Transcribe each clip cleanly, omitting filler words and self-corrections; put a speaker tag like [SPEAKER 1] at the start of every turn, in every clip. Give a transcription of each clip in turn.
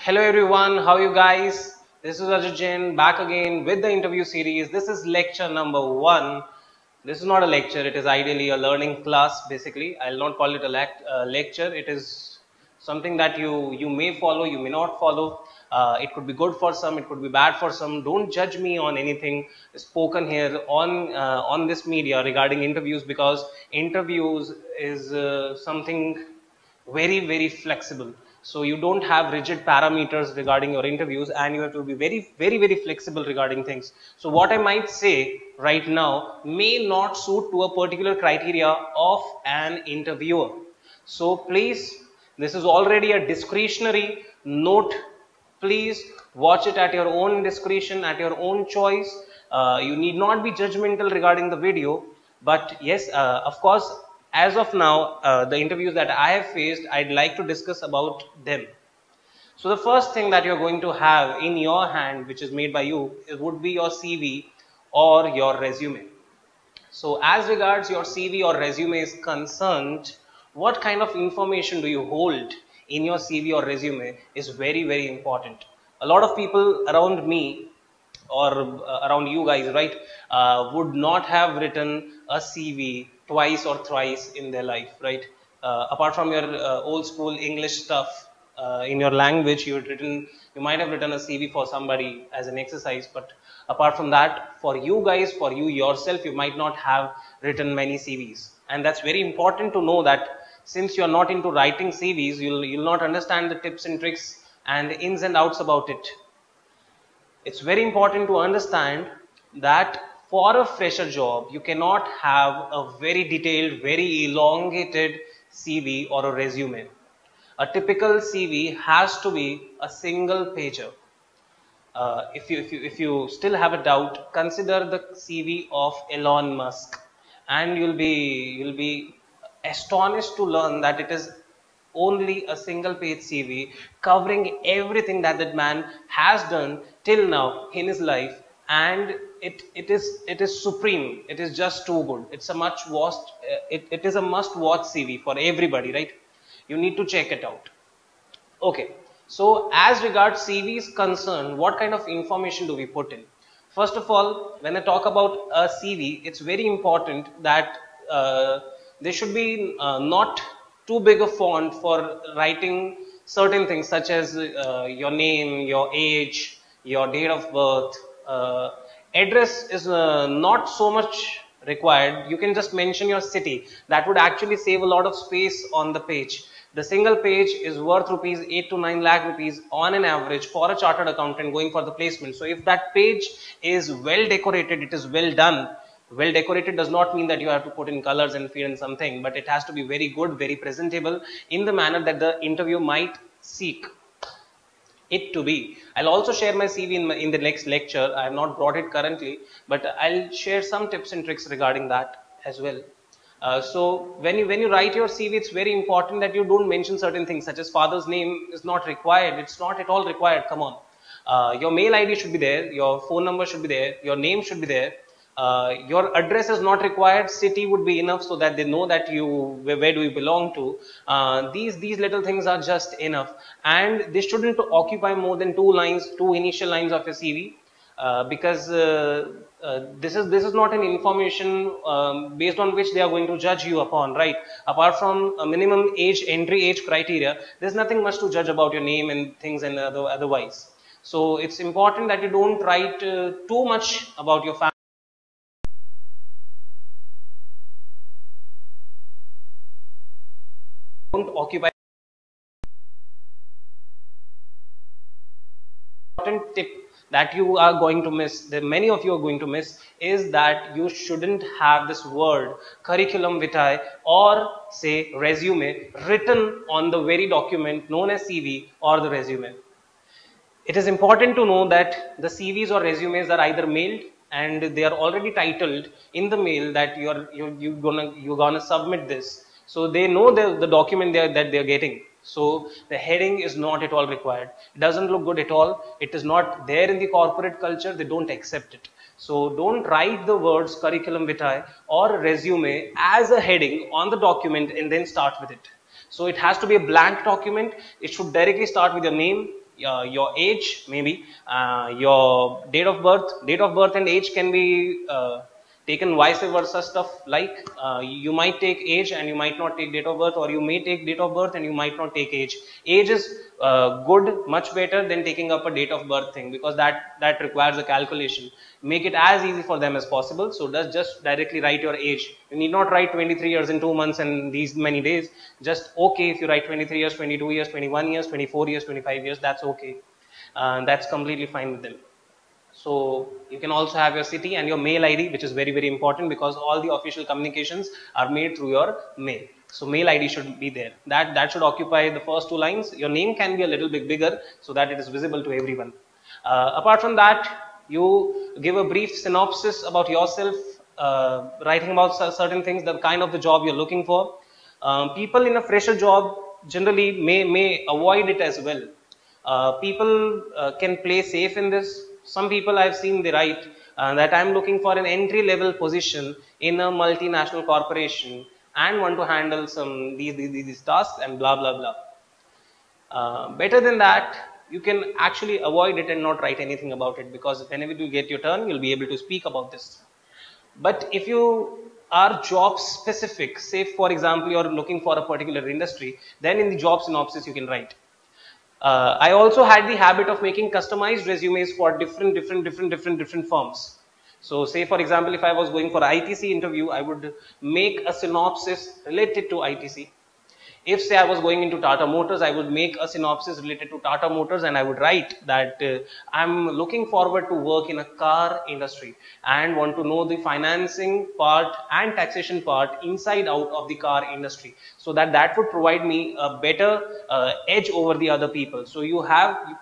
[SPEAKER 1] Hello everyone, how are you guys? This is Ajay Jain back again with the interview series. This is lecture number 1. This is not a lecture, it is ideally a learning class basically. I'll not call it a lecture. It is something that you may follow, you may not follow. It could be good for some, it could be bad for some. Don't judge me on anything spoken here on this media regarding interviews, because interviews is something very flexible. So you don't have rigid parameters regarding your interviews, and you have to be very flexible regarding things. So what I might say right now may not suit to a particular criteria of an interviewer. So please, this is already a discretionary note. Please watch it at your own discretion, at your own choice. You need not be judgmental regarding the video. But yes, of course, as of now, the interviews that I have faced, I'd like to discuss about them. So the first thing that you're going to have in your hand, which is made by you, it would be your CV or your resume. So as regards your CV or resume is concerned, what kind of information do you hold in your CV or resume is very important. A lot of people around me or around you guys, right, would not have written a CV twice or thrice in their life, right? Apart from your old school English stuff, in your language, you might have written a CV for somebody as an exercise, but apart from that, for you guys, for you yourself, you might not have written many CVs. And that's very important to know, that since you're not into writing CVs, you'll not understand the tips and tricks and the ins and outs about it. It's very important to understand that for a fresher job, you cannot have a very detailed, very elongated CV or a resume. A typical CV has to be a single pager. If you still have a doubt, consider the CV of Elon Musk, and you'll be astonished to learn that it is only a single page CV covering everything that that man has done till now in his life, and it is supreme. It is just too good. It's a it is a must watch CV for everybody, right? You need to check it out. Okay, so as regards CV is concerned, what kind of information do we put in? First of all, when I talk about a CV, it's very important that there should be not too big a font for writing certain things, such as your name, your age, your date of birth. Address is not so much required. You can just mention your city. That would actually save a lot of space on the page. The single page is worth rupees 8 to 9 lakh rupees on an average for a chartered accountant going for the placement. So if that page is well decorated, it is well done. Well decorated does not mean that you have to put in colors and fill in something, but it has to be very good, very presentable in the manner that the interview might seek it to be. I'll also share my CV in the next lecture. I have not brought it currently, but I'll share some tips and tricks regarding that as well. So when you write your CV, it's very important that you don't mention certain things, such as father's name is not required. It's not at all required. Come on. Your mail ID should be there. Your phone number should be there. Your name should be there. Your address is not required. City would be enough so that they know that where do you belong to. These little things are just enough, and they shouldn't occupy more than two initial lines of your CV, because this is not an information based on which they are going to judge you upon, right? Apart from a minimum entry age criteria, there's nothing much to judge about your name and things and otherwise. So it's important that you don't write too much about your family. Don't occupy. Important tip that you are going to miss, that many of you are going to miss, is that you shouldn't have this word curriculum vitae or say resume written on the very document known as CV or the resume. It is important to know that the CVs or resumes are either mailed, and they are already titled in the mail that you're gonna submit this. So they know the document that they're getting. So the heading is not at all required. It doesn't look good at all. It is not there in the corporate culture. They don't accept it. So don't write the words curriculum vitae or resume as a heading on the document and then start with it. So it has to be a blank document. It should directly start with your name, your age, maybe your date of birth and age can be taken vice versa stuff, like you might take age and you might not take date of birth, or you may take date of birth and you might not take age. Age is good, much better than taking up a date of birth thing, because that requires a calculation. Make it as easy for them as possible. So just directly write your age. You need not write 23 years in 2 months and these many days. Just okay if you write 23 years, 22 years, 21 years, 24 years, 25 years, that's okay. That's completely fine with them. So you can also have your city and your mail ID, which is very, very important, because all the official communications are made through your mail. So mail ID should be there. That should occupy the first two lines. Your name can be a little bit bigger so that it is visible to everyone. Apart from that, you give a brief synopsis about yourself, writing about certain things, the kind of the job you're looking for. People in a fresher job generally may avoid it as well. People can play safe in this. Some people I've seen they write that I'm looking for an entry level position in a multinational corporation and want to handle some these tasks and blah blah blah. Better than that, you can actually avoid it and not write anything about it, because whenever you get your turn, you'll be able to speak about this. But if you are job specific, say for example you're looking for a particular industry, then in the job synopsis you can write. I also had the habit of making customized resumes for different firms. So say for example, if I was going for ITC interview, I would make a synopsis related to ITC. If say I was going into Tata Motors, I would make a synopsis related to Tata Motors, and I would write that I'm looking forward to work in a car industry and want to know the financing part and taxation part inside out of the car industry, so that would provide me a better edge over the other people. So you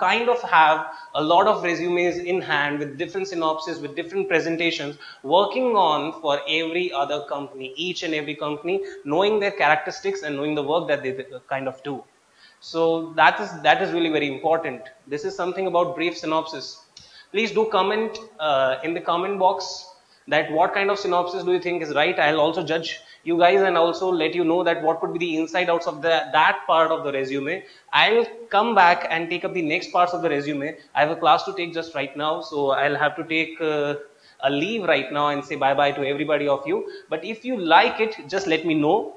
[SPEAKER 1] kind of have a lot of resumes in hand with different synopses, with different presentations, working on for every other company, each and every company, knowing their characteristics and knowing the work that they kind of do. So that is really very important. This is something about brief synopsis. Please do comment in the comment box that what kind of synopsis do you think is right. I'll also judge you guys and also let you know that what could be the inside outs of that part of the resume. I'll come back and take up the next parts of the resume. I have a class to take just right now, so I'll have to take a leave right now and say bye bye to everybody of you. But if you like it, just let me know,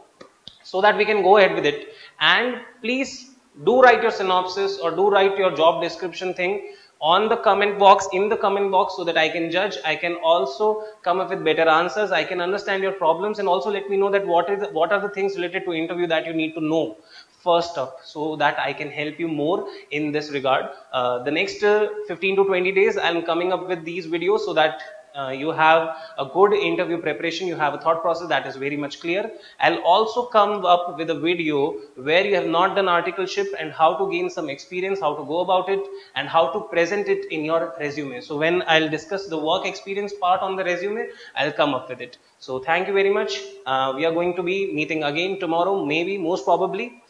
[SPEAKER 1] so that we can go ahead with it. And please do write your synopsis or do write your job description thing on the comment box, in the comment box, so that I can judge. I can also come up with better answers. I can understand your problems, and also let me know that what are the things related to interview that you need to know first up, so that I can help you more in this regard. The next 15 to 20 days I'm coming up with these videos, so that you have a good interview preparation, you have a thought process that is very much clear. I'll also come up with a video where you have not done articleship and how to gain some experience, how to go about it, and how to present it in your resume. So when I'll discuss the work experience part on the resume, I'll come up with it. So thank you very much. We are going to be meeting again tomorrow, maybe, most probably.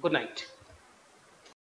[SPEAKER 1] Good night.